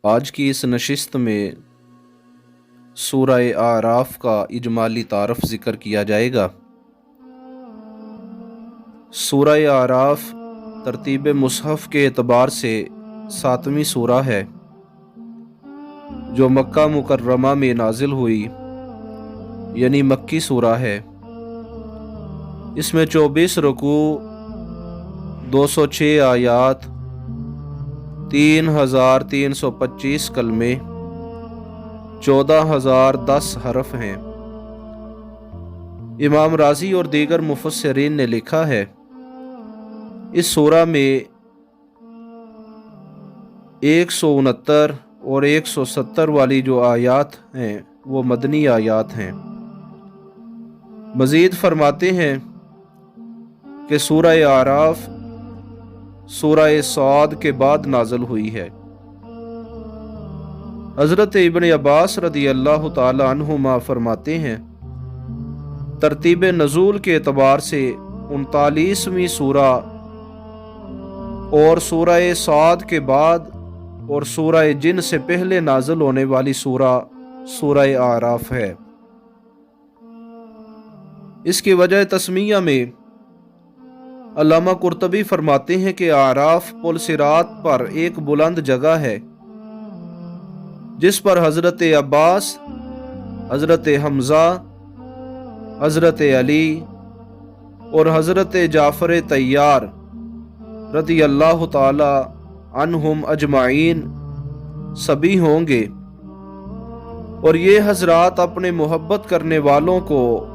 आज की इस नशिस्त में सूरह आराफ का इजमाली तारफ़ ज़िक्र किया जाएगा। सूरह आराफ तरतीब मुसहफ़ के एतबार से 7वीं सूरा है जो मक्का मुकर्रमा में नाजिल हुई, यानी मक्की सूरा है। इसमें 24 रुकू, 206 आयात, 3325 कलमे, 14,010 हरफ हैं। इमाम राजी और दीगर मुफस्सिरीन ने लिखा है, इस सूरा में 169 और 170 वाली जो आयात हैं वो मदनी आयात हैं। मज़ीद फरमाते हैं कि सूरह आराफ सूरह साद के बाद नाज़िल हुई है। हज़रत इब्न अब्बास रदी अल्लाह ताला अन्हुमा फरमाते हैं, तरतीब नज़ूल के एतबार से 39वीं सूरा और सूरह साद के बाद और सूरह जिन से पहले नाज़िल होने वाली सूरा सूरह आराफ है। इसकी वजह तस्मिया में अल्लामा कुर्तबी फरमाते हैं कि आराफ पुल सिरात पर एक बुलंद जगह है जिस पर हज़रत अब्बास, हज़रत हमज़ा, हज़रत अली और हज़रत जाफ़र तैयार रदी अल्लाह ताला अन्हुम अजमाइन सभी होंगे, और ये हज़रात अपने मोहब्बत करने वालों को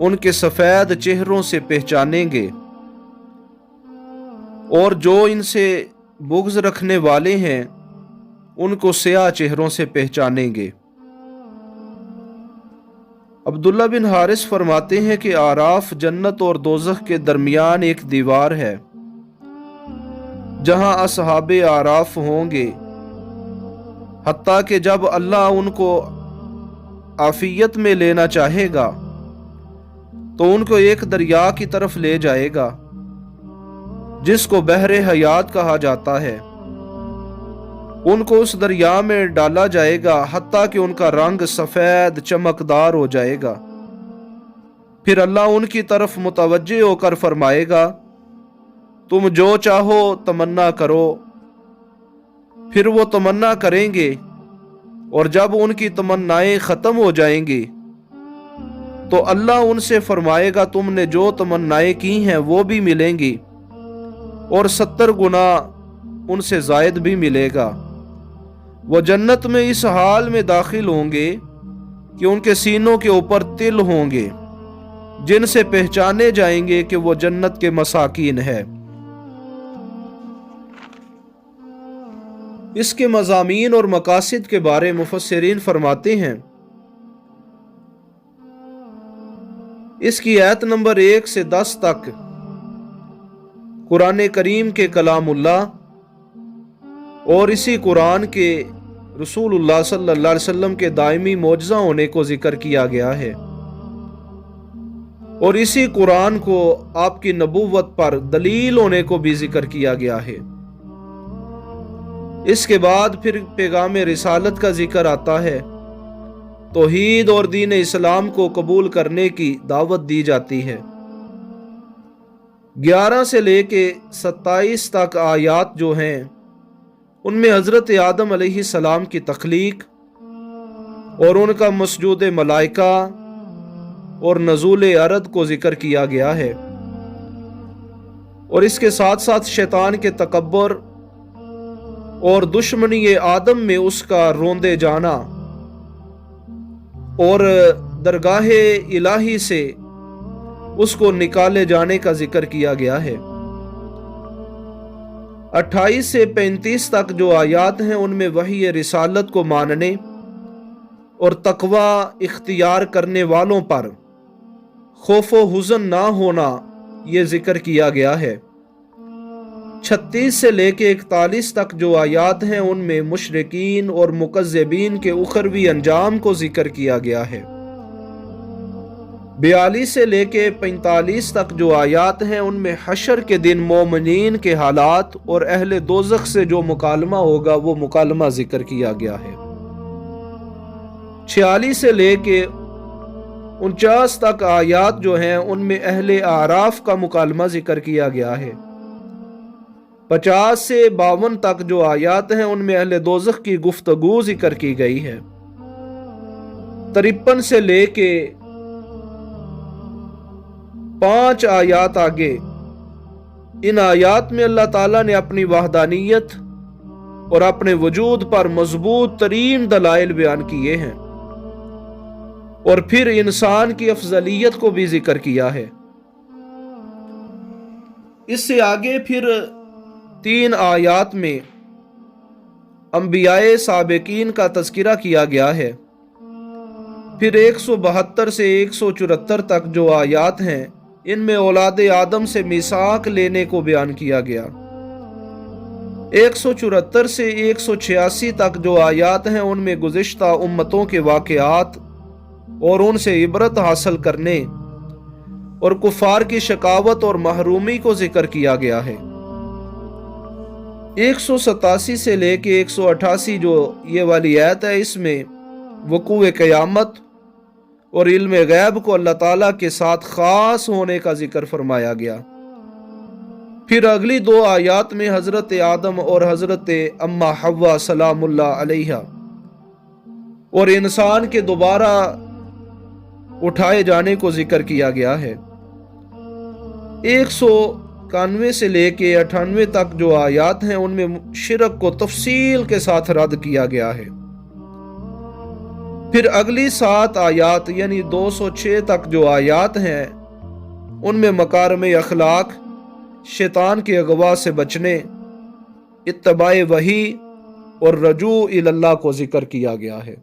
उनके सफ़ेद चेहरों से पहचानेंगे, और जो इनसे बुग़्ज़ रखने वाले हैं उनको स्याह चेहरों से पहचानेंगे। अब्दुल्ला बिन हारिस फरमाते हैं कि आराफ जन्नत और दोज़ख के दरमियान एक दीवार है जहां असहाबे आराफ होंगे, हत्ता कि जब अल्लाह उनको आफियत में लेना चाहेगा तो उनको एक दरिया की तरफ ले जाएगा जिसको बहरे हयात कहा जाता है। उनको उस दरिया में डाला जाएगा हत्ता कि उनका रंग सफ़ेद चमकदार हो जाएगा। फिर अल्लाह उनकी तरफ मुतवज्जे होकर फरमाएगा, तुम जो चाहो तमन्ना करो। फिर वो तमन्ना करेंगे, और जब उनकी तमन्नाएं ख़त्म हो जाएंगी तो अल्लाह उनसे फरमाएगा, तुमने जो तमन्नाएं की हैं वो भी मिलेंगी और 70 गुना उनसे ज़ायद भी मिलेगा। वो जन्नत में इस हाल में दाखिल होंगे कि उनके सीनों के ऊपर तिल होंगे जिनसे पहचाने जाएंगे कि वो जन्नत के मसाकीन है। इसके मज़ामीन और मकासिद के बारे मुफस्सिरीन फरमाते हैं, इसकी आयत नंबर 1 से 10 तक कुरान करीम के कलामुल्लाह और इसी कुरान के रसूलुल्लाह सल्लल्लाहु अलैहि वसल्लम के दायमी मौजज़ा होने को जिक्र किया गया है, और इसी कुरान को आपकी नबूवत पर दलील होने को भी जिक्र किया गया है। इसके बाद फिर पैगाम रिसालत का जिक्र आता है, तौहीद और दीन इस्लाम को कबूल करने की दावत दी जाती है। 11 से लेके 27 तक आयात जो हैं उनमें हज़रत आदम अलैहिस्सलाम की तख्लीक और उनका मसजूद मलाइका और नज़ूल अर्द को जिक्र किया गया है, और इसके साथ साथ शैतान के तकब्बर और दुश्मनी आदम में उसका रोंदे जाना और दरगाहे इलाही से उसको निकाले जाने का जिक्र किया गया है। 28 से 35 तक जो आयात हैं उनमें वही रिसालत को मानने और तकवा इख्तियार करने वालों पर खौफ व हुज़न ना होना ये जिक्र किया गया है। 36 से लेके 41 तक जो आयात हैं उनमें मुशरिकीन और मुकज़्ज़िबीन के उखरवी अंजाम को जिक्र किया गया है। 42 سے لے کے 45 تک جو آیات ہیں ان میں حشر کے دن مومنین کے حالات اور اہل دوزخ سے جو مکالمہ ہوگا وہ مکالمہ ذکر کیا گیا ہے۔ 46 سے لے کے 49 تک آیات جو ہیں ان میں اہل اعراف کا مکالمہ ذکر کیا گیا ہے۔ 50 سے 52 تک جو آیات ہیں ان میں اہل دوزخ کی گفتگو ذکر کی گئی ہے۔ 53 سے لے کے 5 آیات آگے ان آیات میں اللہ تعالیٰ نے اپنی وحدانیت اور اپنے وجود پر مضبوط ترین دلائل بیان کیے ہیں، اور پھر انسان کی افضلیت کو بھی ذکر کیا ہے۔ اس سے آگے پھر 3 آیات میں انبیاء سابقین کا تذکرہ کیا گیا ہے۔ پھر 172 سے 174 تک جو آیات ہیں ان میں اولاد آدم سے میثاق لینے کو بیان کیا گیا۔ 174 سے 186 تک جو آیات ہیں ان میں گزشتہ امتوں کے واقعات اور ان سے عبرت حاصل کرنے اور کفار کی شقاوت اور محرومی کو ذکر کیا گیا ہے۔ 187 سے لے کے 188 جو یہ والی آیت ہے اس میں وقوع قیامت اور علم غیب کو اللہ تعالیٰ کے ساتھ خاص ہونے کا ذکر فرمایا گیا۔ پھر اگلی 2 آیات میں حضرت آدم اور حضرت اماں حوا سلام اللہ علیہا اور انسان کے دوبارہ اٹھائے جانے کو ذکر کیا گیا ہے۔ 191 سے لے کے 98 تک جو آیات ہیں ان میں شرک کو تفصیل کے ساتھ رد کیا گیا ہے۔ پھر اگلی 7 آیات یعنی 206 تک جو آیات ہیں ان میں مکارم اخلاق، شیطان کے اغوا سے بچنے، اتباع وحی اور رجوع الی اللہ کو ذکر کیا گیا ہے۔